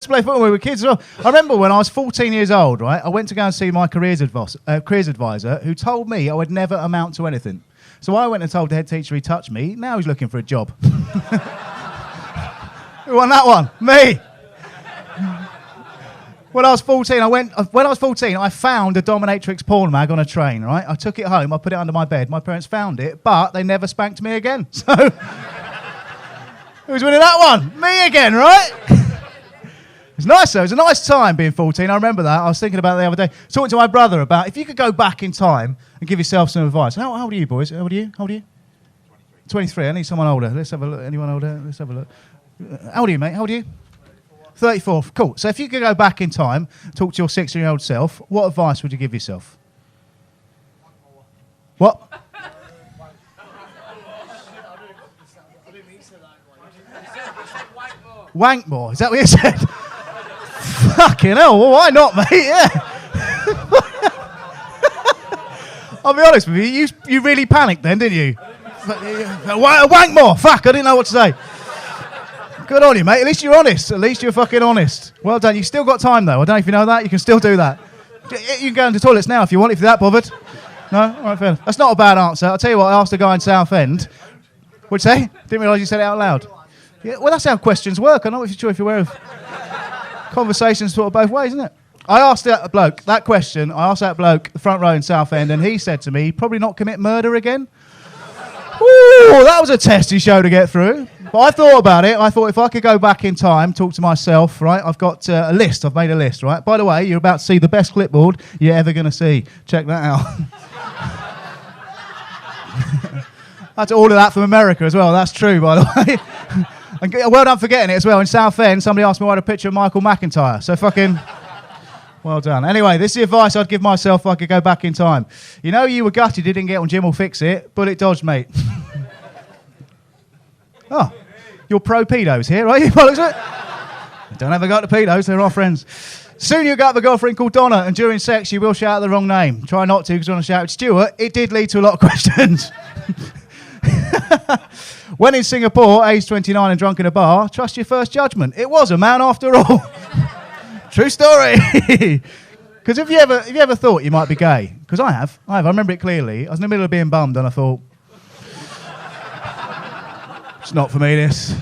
play football when we were kids as well. I remember when I was 14 years old, right, I went to go and see my careers advisor who told me I would never amount to anything. So I went and told the head teacher he touched me. Now he's looking for a job. Who won that one? Me. When I was 14, I found a dominatrix porn mag on a train, right? I took it home, I put it under my bed. My parents found it, but they never spanked me again. So, who's winning that one? Me again, right? It's nice though. It was a nice time being 14. I remember that. I was thinking about it the other day. Talking to my brother about if you could go back in time and give yourself some advice. How old are you, boys? How old are you? 23. I need someone older. Let's have a look. Anyone older? Let's have a look. How old are you, mate? How old are you? 34. Cool. So if you could go back in time, talk to your 16-year-old self, what advice would you give yourself? What? Wank more. Is that what you said? Fucking hell. Well, why not, mate? Yeah. I'll be honest with you. You really panicked then, didn't you? Wank more. Fuck, I didn't know what to say. Good on you, mate. At least you're honest. At least you're fucking honest. Well done. You've still got time, though. I don't know if you know that. You can still do that. You can go into the toilets now if you want, if you're that bothered. No? All right, fair enough. That's not a bad answer. I'll tell you what, I asked a guy in Southend. What'd you say? Didn't realise you said it out loud. Yeah, well, that's how questions work. I'm not sure if you're aware of conversations sort of both ways, isn't it? I asked that bloke, that question, the front row in Southend, and he said to me, probably not commit murder again. Ooh, that was a testy show to get through. But I thought about it. I thought if I could go back in time, talk to myself, right? I've got a list. I've made a list, right? By the way, you're about to see the best clipboard you're ever going to see. Check that out. I had to order that from America as well. That's true, by the way. And well done for getting it as well. In Southend, somebody asked me why I had a picture of Michael McIntyre. So fucking... Well done. Anyway, this is the advice I'd give myself if I could go back in time. You know you were gutted you didn't get on Jim Will Fix It. Bullet dodged, mate. Oh, you're pro-pedos here, right? You bollocks it? Don't ever go to pedos, they're our friends. Soon you'll get up a girlfriend called Donna, and during sex you will shout out the wrong name. Try not to, because when I shouted Stuart, it did lead to a lot of questions. When in Singapore, age 29 and drunk in a bar, trust your first judgment. It was a man after all. True story. Because have you ever thought you might be gay? Because I have. I remember it clearly. I was in the middle of being bummed and I thought, it's not for me, this.